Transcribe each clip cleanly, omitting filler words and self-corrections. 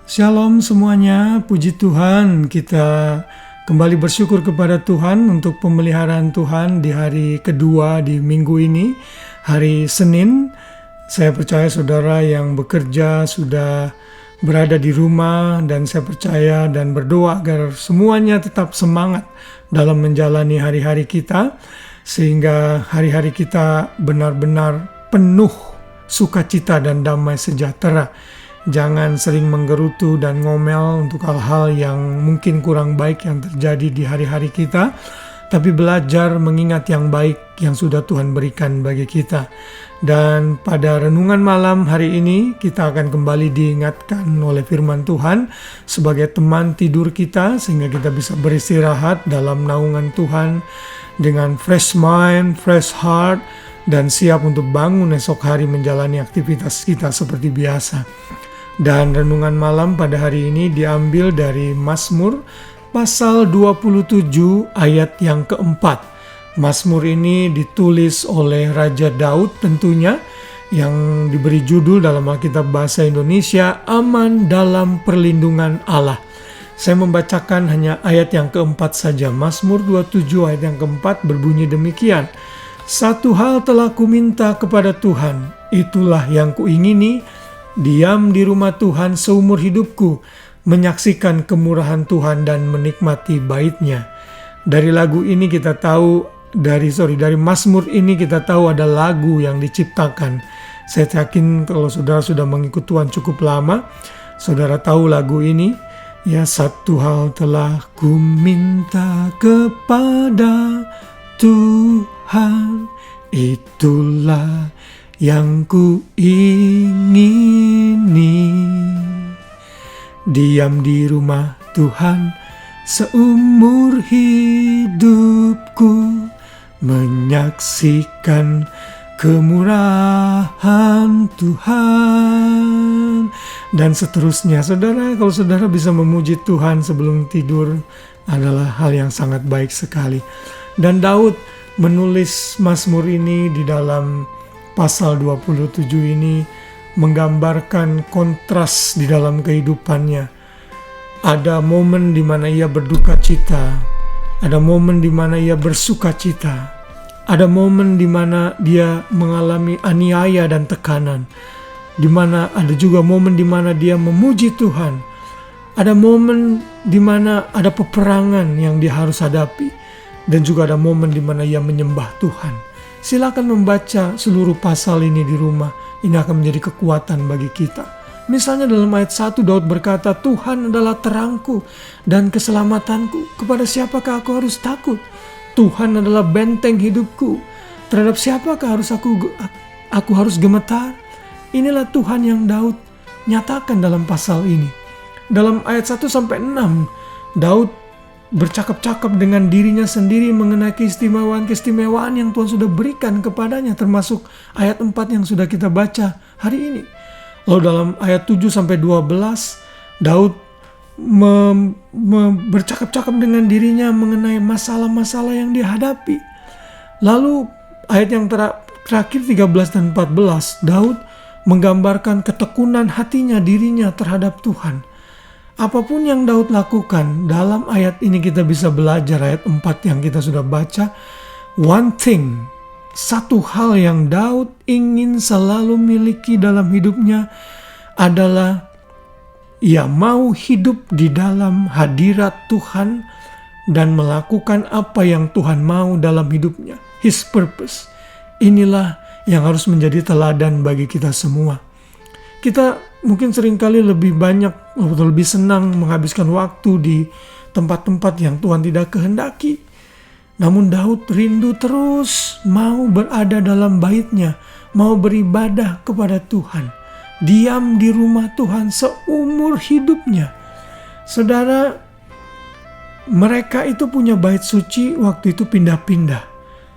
Shalom semuanya, puji Tuhan. Kita kembali bersyukur kepada Tuhan untuk pemeliharaan Tuhan di hari kedua di minggu ini, hari Senin. Saya percaya saudara yang bekerja sudah berada di rumah, dan saya percaya dan berdoa agar semuanya tetap semangat dalam menjalani hari-hari kita, sehingga hari-hari kita benar-benar penuh sukacita dan damai sejahtera. Jangan sering menggerutu dan ngomel untuk hal-hal yang mungkin kurang baik yang terjadi di hari-hari kita, tapi belajar mengingat yang baik yang sudah Tuhan berikan bagi kita. Dan pada renungan malam hari ini kita akan kembali diingatkan oleh firman Tuhan sebagai teman tidur kita, sehingga kita bisa beristirahat dalam naungan Tuhan dengan fresh mind, fresh heart, dan siap untuk bangun esok hari menjalani aktivitas kita seperti biasa. Dan renungan malam pada hari ini diambil dari Mazmur pasal 27 ayat yang keempat. Mazmur ini ditulis oleh Raja Daud tentunya, yang diberi judul dalam Alkitab Bahasa Indonesia, Aman dalam Perlindungan Allah. Saya membacakan hanya ayat yang keempat saja. Mazmur 27 ayat yang keempat berbunyi demikian. Satu hal telah kuminta kepada Tuhan, itulah yang kuingini, diam di rumah Tuhan seumur hidupku, menyaksikan kemurahan Tuhan dan menikmati bait-Nya. Dari lagu ini kita tahu, dari Mazmur ini kita tahu ada lagu yang diciptakan. Saya yakin kalau saudara sudah mengikut Tuhan cukup lama, saudara tahu lagu ini. Ya, satu hal telah ku minta kepada Tuhan, itulah yang ku ingini, diam di rumah Tuhan seumur hidupku, menyaksikan kemurahan Tuhan, dan seterusnya. Saudara, kalau saudara bisa memuji Tuhan sebelum tidur adalah hal yang sangat baik sekali. Dan Daud menulis Mazmur ini di dalam pasal 27 ini menggambarkan kontras di dalam kehidupannya. Ada momen di mana ia berduka cita, ada momen di mana ia bersuka cita, ada momen di mana dia mengalami aniaya dan tekanan, di mana ada juga momen di mana dia memuji Tuhan, ada momen di mana ada peperangan yang dia harus hadapi, dan juga ada momen di mana ia menyembah Tuhan. Silakan membaca seluruh pasal ini di rumah. Ini akan menjadi kekuatan bagi kita. Misalnya dalam ayat 1 Daud berkata, Tuhan adalah terangku dan keselamatanku. Kepada siapakah aku harus takut? Tuhan adalah benteng hidupku. Terhadap siapakah harus aku harus gemetar? Inilah Tuhan yang Daud nyatakan dalam pasal ini. Dalam ayat 1-6 Daud bercakap-cakap dengan dirinya sendiri mengenai keistimewaan yang Tuhan sudah berikan kepadanya, termasuk ayat 4 yang sudah kita baca hari ini. Lalu dalam ayat 7-12 Daud bercakap-cakap dengan dirinya mengenai masalah-masalah yang dihadapi. Lalu ayat yang terakhir 13 dan 14 Daud menggambarkan ketekunan hatinya, dirinya terhadap Tuhan. Apapun yang Daud lakukan, dalam ayat ini kita bisa belajar, ayat 4 yang kita sudah baca. One thing, satu hal yang Daud ingin selalu miliki dalam hidupnya adalah ia mau hidup di dalam hadirat Tuhan dan melakukan apa yang Tuhan mau dalam hidupnya. His purpose. Inilah yang harus menjadi teladan bagi kita semua. Kita mungkin seringkali lebih banyak atau lebih senang menghabiskan waktu di tempat-tempat yang Tuhan tidak kehendaki. Namun Daud rindu terus mau berada dalam bait-Nya, mau beribadah kepada Tuhan, diam di rumah Tuhan seumur hidupnya. Saudara, mereka itu punya bait suci waktu itu pindah-pindah.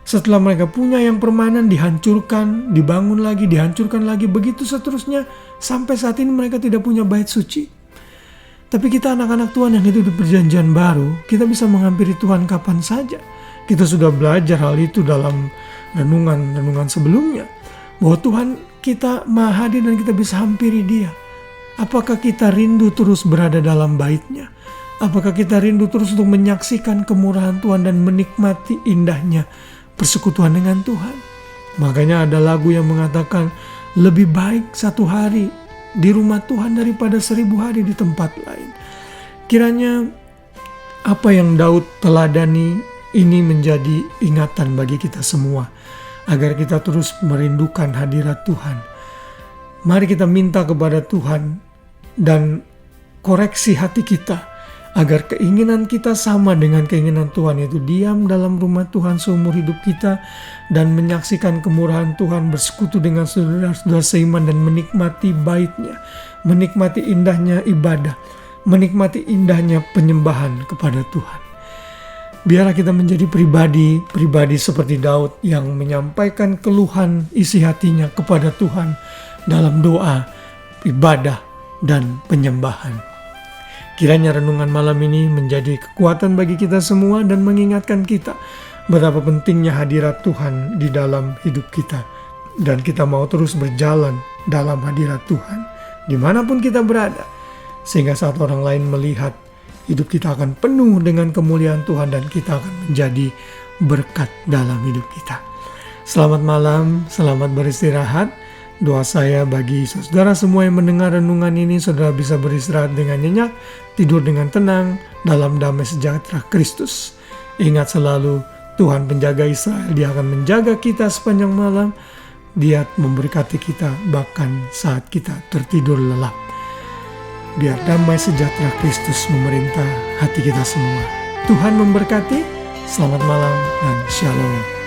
Setelah mereka punya yang permanen, dihancurkan, dibangun lagi, dihancurkan lagi, begitu seterusnya. Sampai saat ini mereka tidak punya bait suci. Tapi kita anak-anak Tuhan yang hidup di perjanjian baru, kita bisa menghampiri Tuhan kapan saja. Kita sudah belajar hal itu dalam renungan sebelumnya. Bahwa Tuhan kita maha hadir dan kita bisa hampiri Dia. Apakah kita rindu terus berada dalam bait-Nya? Apakah kita rindu terus untuk menyaksikan kemurahan Tuhan dan menikmati indahnya persekutuan dengan Tuhan? Makanya ada lagu yang mengatakan, lebih baik 1 hari di rumah Tuhan daripada 1000 hari di tempat lain. Kiranya apa yang Daud teladani ini menjadi ingatan bagi kita semua, agar kita terus merindukan hadirat Tuhan. Mari kita minta kepada Tuhan dan koreksi hati kita, agar keinginan kita sama dengan keinginan Tuhan, yaitu diam dalam rumah Tuhan seumur hidup kita dan menyaksikan kemurahan Tuhan, bersekutu dengan saudara-saudara seiman dan menikmati bait-Nya, menikmati indahnya ibadah, menikmati indahnya penyembahan kepada Tuhan. Biarlah kita menjadi pribadi seperti Daud yang menyampaikan keluhan isi hatinya kepada Tuhan dalam doa, ibadah, dan penyembahan. Kiranya renungan malam ini menjadi kekuatan bagi kita semua dan mengingatkan kita betapa pentingnya hadirat Tuhan di dalam hidup kita. Dan kita mau terus berjalan dalam hadirat Tuhan dimanapun kita berada. Sehingga saat orang lain melihat, hidup kita akan penuh dengan kemuliaan Tuhan dan kita akan menjadi berkat dalam hidup kita. Selamat malam, selamat beristirahat. Doa saya bagi saudara semua yang mendengar renungan ini, saudara bisa beristirahat dengan nyenyak, tidur dengan tenang, dalam damai sejahtera Kristus. Ingat selalu, Tuhan penjaga Israel, Dia akan menjaga kita sepanjang malam. Dia memberkati kita bahkan saat kita tertidur lelap. Biar damai sejahtera Kristus memerintah hati kita semua. Tuhan memberkati, selamat malam dan shalom.